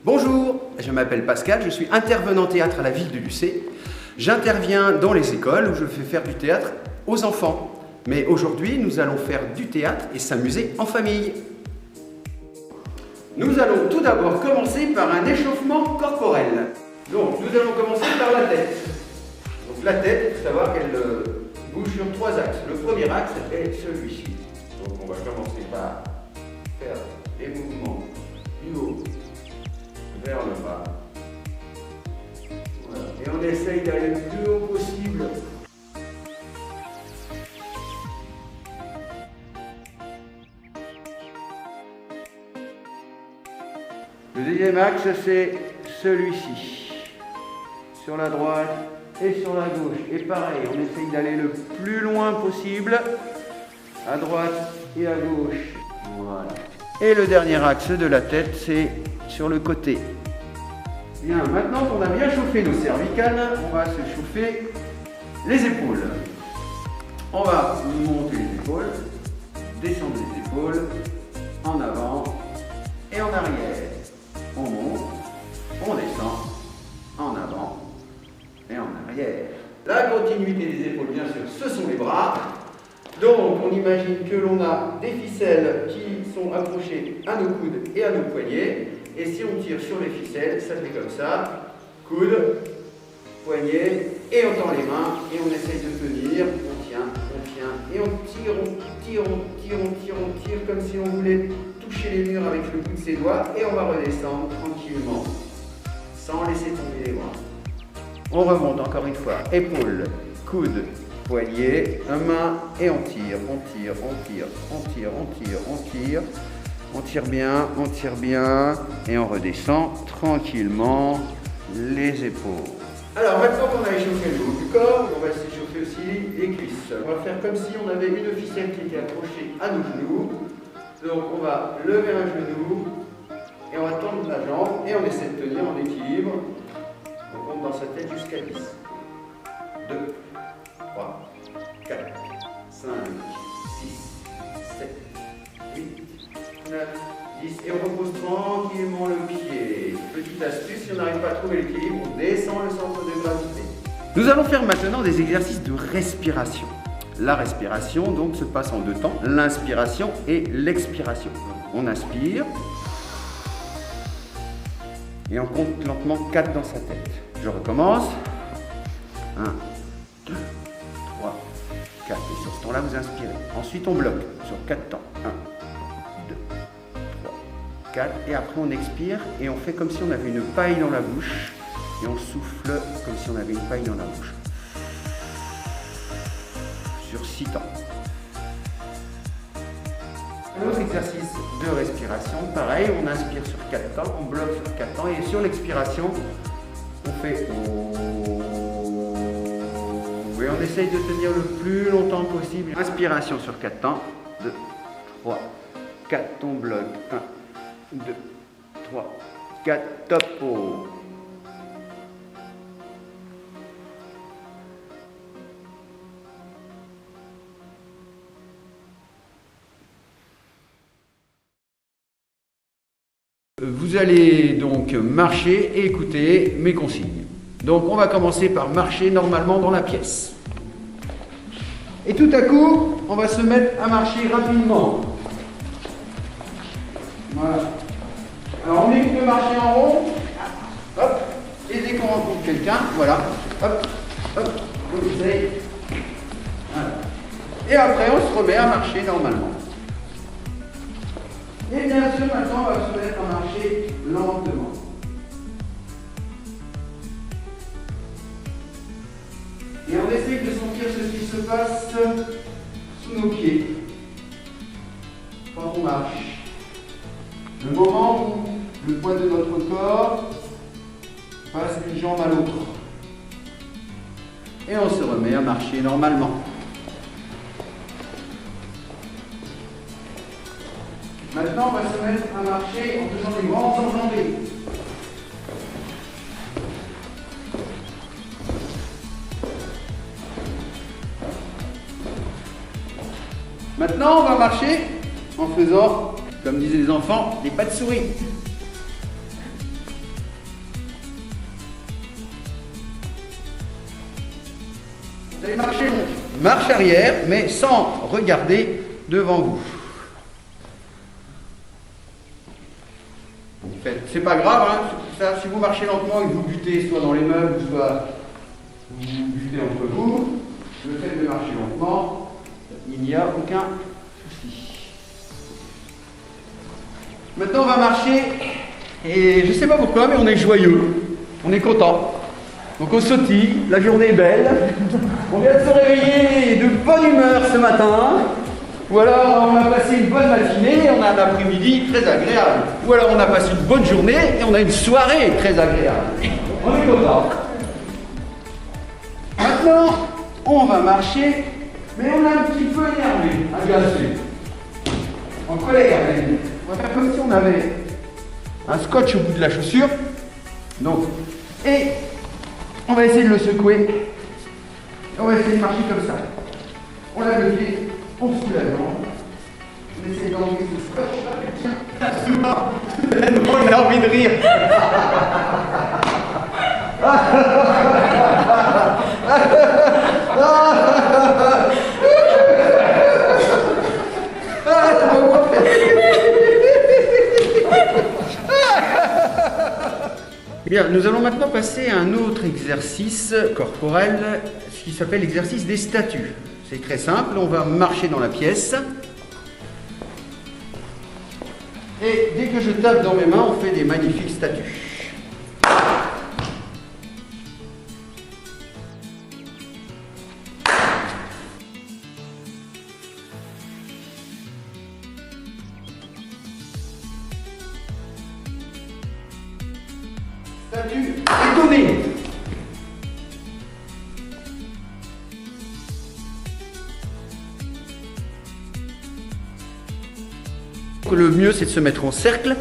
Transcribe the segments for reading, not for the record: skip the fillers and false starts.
Bonjour, je m'appelle Pascal, je suis intervenant théâtre à la ville de Lucé. J'interviens dans les écoles où je fais faire du théâtre aux enfants. Mais aujourd'hui, nous allons faire du théâtre et s'amuser en famille. Nous allons tout d'abord commencer par un échauffement corporel. Donc, nous allons commencer par la tête. Donc, la tête, il faut savoir qu'elle bouge sur 3 axes. Le premier axe est celui-ci. Donc, on va commencer par faire des mouvements du haut vers le bas. Voilà. Et on essaye d'aller le plus haut possible. Le deuxième axe, c'est celui-ci. Sur la droite et sur la gauche. Et pareil, on essaye d'aller le plus loin possible. À droite et à gauche. Voilà. Et le dernier axe de la tête, c'est sur le côté. Bien, maintenant qu'on a bien chauffé nos cervicales, on va se chauffer les épaules. On va monter les épaules, descendre les épaules, en avant et en arrière. On monte, on descend, en avant et en arrière. La continuité des épaules, bien sûr, ce sont les bras. Donc, on imagine que l'on a des ficelles qui sont accrochées à nos coudes et à nos poignets. Et si on tire sur les ficelles, ça fait comme ça. Coude, poignet, et on tend les mains, et on essaye de tenir. On tient, et on tire, on tire, comme si on voulait toucher les murs avec le bout de ses doigts. Et on va redescendre tranquillement, sans laisser tomber les bras. On remonte encore une fois. Épaules, coude, poignet, main, et on tire, on tire. On tire bien, et on redescend tranquillement les épaules. Alors maintenant qu'on a échauffé le haut du corps, on va s'échauffer aussi les cuisses. On va faire comme si on avait une ficelle qui était accrochée à nos genoux. Donc on va lever un genou, et on va tendre la jambe, et on essaie de tenir en équilibre. On compte dans sa tête jusqu'à 10. 2, 3, 4, 5, 6, 7, 8, 9, 10, et on repose tranquillement le pied. Petite astuce, si on n'arrive pas à trouver l'équilibre, on descend le centre de gravité. Nous allons faire maintenant des exercices de respiration. La respiration donc se passe en 2 temps, l'inspiration et l'expiration. On inspire et on compte lentement 4 dans sa tête. Je recommence. 1, 2, 3, 4. Et sur ce temps-là, vous inspirez. Ensuite, on bloque sur 4 temps. 1, 2, 3, 4. Et après, on expire et on fait comme si on avait une paille dans la bouche. Et on souffle comme si on avait une paille dans la bouche. Sur 6 temps. Un autre exercice de respiration, pareil, on inspire sur 4 temps, on bloque sur 4 temps. Et sur l'expiration, on fait et on essaye de tenir le plus longtemps possible. Inspiration sur 4 temps. 2, 3, 4, on bloque. 1, 2, 3, 4, top. Vous allez donc marcher et écouter mes consignes. Donc on va commencer par marcher normalement dans la pièce. Et tout à coup, on va se mettre à marcher rapidement. Voilà. Alors on évite de marcher en rond. Hop. Et dès qu'on rencontre quelqu'un, voilà. Hop. Hop. On essaye. Voilà. Et après, on se remet à marcher normalement. Et bien sûr, maintenant, on va se mettre à marcher lentement. Et on essaye de sentir ce qui se passe sous nos pieds quand on marche. Le moment où le poids de notre corps passe d'une jambe à l'autre. Et on se remet à marcher normalement. Maintenant, on va se mettre à marcher en faisant des grands enjambées. Maintenant, on va marcher en faisant, comme disaient les enfants, des pas de souris. allez marcher marche arrière, mais sans regarder devant vous. C'est pas grave, hein, ça, si vous marchez lentement et que vous butez soit dans les meubles, soit vous butez entre vous, le fait de marcher lentement, il n'y a aucun souci. Maintenant, on va marcher, et je ne sais pas pourquoi, mais on est joyeux, on est content. Donc on sautille, la journée est belle, on vient de se réveiller de bonne humeur ce matin, ou alors on a passé une bonne matinée et on a un après-midi très agréable, ou alors on a passé une bonne journée et on a une soirée très agréable. On est content. Maintenant, on va marcher, mais on est un petit peu énervé, agacé, en colère même. On va faire comme si on avait un scotch au bout de la chaussure. Donc, et on va essayer de le secouer. On va essayer de marcher comme ça. On lève le pied, on secoue la jambe. On essaie d'enlever ce scotch. On a envie de rire. Bien, nous allons maintenant passer à un autre exercice corporel, ce qui s'appelle l'exercice des statues. C'est très simple, on va marcher dans la pièce. Et dès que je tape dans mes mains, on fait des magnifiques statues. Statue étonnée. Le mieux, c'est de se mettre en cercle.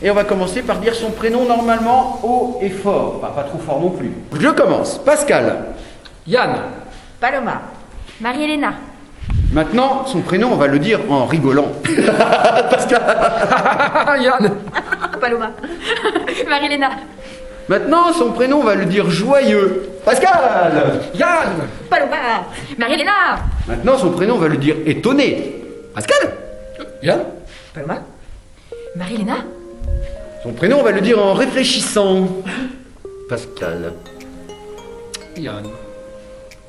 Et on va commencer par dire son prénom normalement haut et fort. Enfin, pas trop fort non plus. Je commence. Pascal. Yann. Paloma. Marie-Hélène. Maintenant, son prénom, on va le dire en rigolant. Pascal. Yann. Paloma. Marie-Hélène. Maintenant, son prénom, on va le dire joyeux. Pascal. Yann. Paloma. Marie-Hélène. Maintenant, son prénom, on va le dire étonné. Pascal. Yann. Paloma. Marie-Hélène. Son prénom, on va le dire en réfléchissant. Pascal. Yann.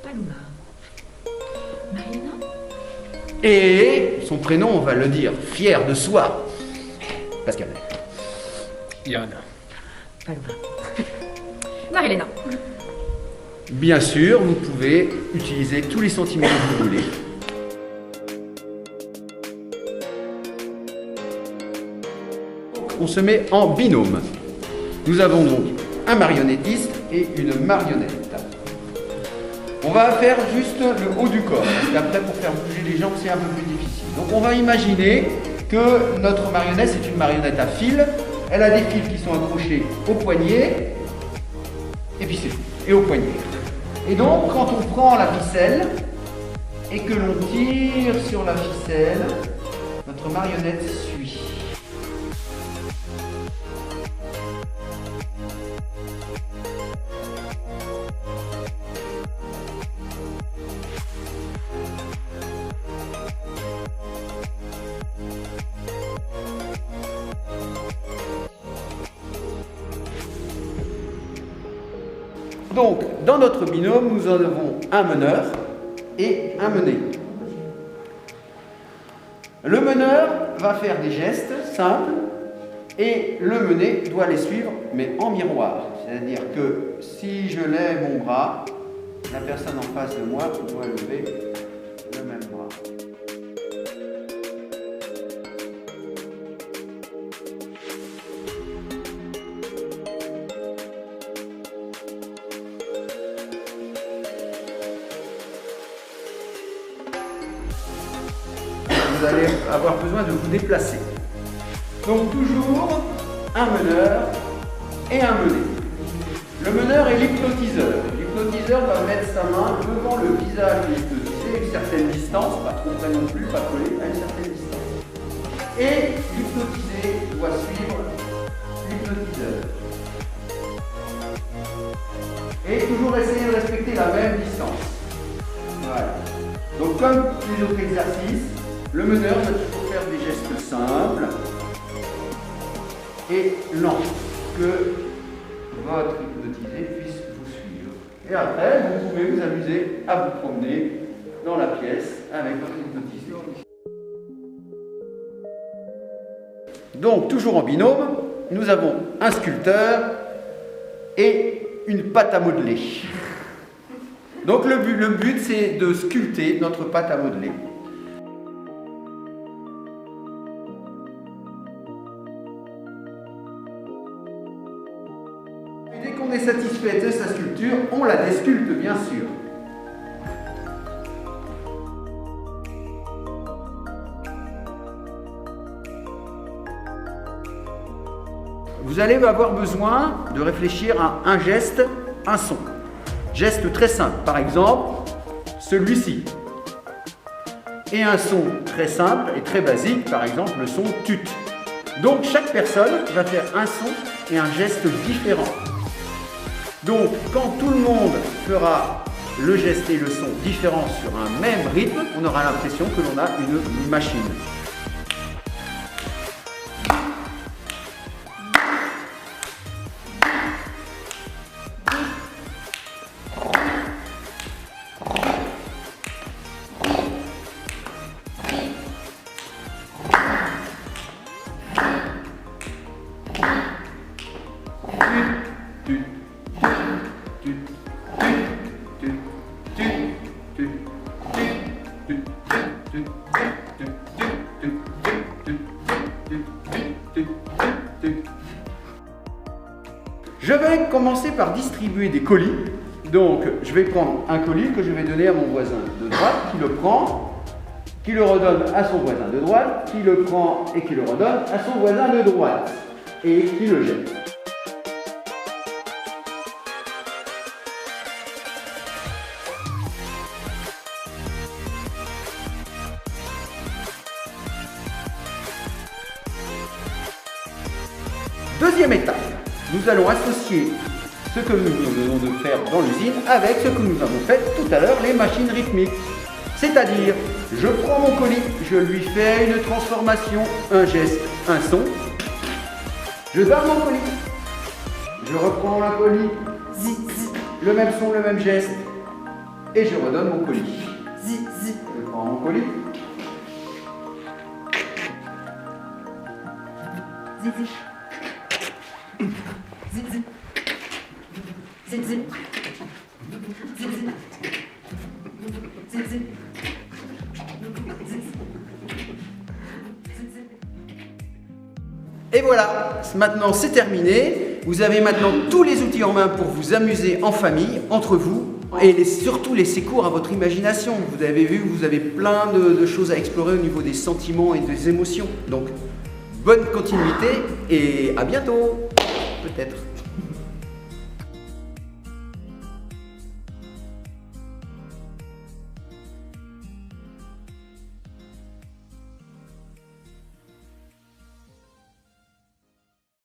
Paloma. Marie-Hélène. Et son prénom, on va le dire fier de soi. Pascal. Yann. Paloma. Marie-Hélène. Bien sûr, vous pouvez utiliser tous les sentiments que vous voulez. On se met en binôme. Nous avons donc un marionnettiste et une marionnette. On va faire juste le haut du corps, parce qu'après pour faire bouger les jambes c'est un peu plus difficile. Donc on va imaginer que notre marionnette c'est une marionnette à fil. Elle a des fils qui sont accrochés au poignet, et puis c'est tout, et au poignet. Et donc quand on prend la ficelle et que l'on tire sur la ficelle, notre marionnette suit. Donc, dans notre binôme, nous en avons un meneur et un mené. Le meneur va faire des gestes simples et le mené doit les suivre, mais en miroir. C'est-à-dire que si je lève mon bras, la personne en face de moi doit lever le même bras. Vous allez avoir besoin de vous déplacer. Donc toujours un meneur et un mené. Le meneur est l'hypnotiseur. L'hypnotiseur va mettre sa main devant le visage de l'hypnotisé à une certaine distance, pas trop près non plus, pas collé, à une certaine distance. Et l'hypnotisé doit suivre l'hypnotiseur. Et toujours essayer de respecter la même distance. les autres exercices, le meneur va toujours faire des gestes simples et lents, que votre hypnotisé puisse vous suivre. Et après, vous pouvez vous amuser à vous promener dans la pièce avec votre hypnotisé. Donc, toujours en binôme, nous avons un sculpteur et une pâte à modeler. Donc, le but c'est de sculpter notre pâte à modeler. Et dès qu'on est satisfait de sa sculpture, on la désculpte bien sûr. Vous allez avoir besoin de réfléchir à un geste, un son. Geste très simple, par exemple, celui-ci. Et un son très simple et très basique, par exemple le son tut. Donc chaque personne va faire un son et un geste différent. Donc quand tout le monde fera le geste et le son différents sur un même rythme, on aura l'impression que l'on a une machine. Je vais commencer par distribuer des colis. Donc, je vais prendre un colis que je vais donner à mon voisin de droite, qui le prend, qui le redonne à son voisin de droite, qui le prend et qui le redonne à son voisin de droite, et qui le jette. Deuxième étape, nous allons associer ce que nous venons de faire dans l'usine avec ce que nous avons fait tout à l'heure, les machines rythmiques. C'est-à-dire, je prends mon colis, je lui fais une transformation, un geste, un son. Je donne mon colis, je reprends le colis, le même son, le même geste, et je redonne mon colis. Je prends mon colis. Et voilà, maintenant c'est terminé. Vous avez maintenant tous les outils en main pour vous amuser en famille, entre vous, et surtout laisser cours à votre imagination. Vous avez vu, vous avez plein de choses à explorer au niveau des sentiments et des émotions. Donc, bonne continuité et à bientôt, peut-être.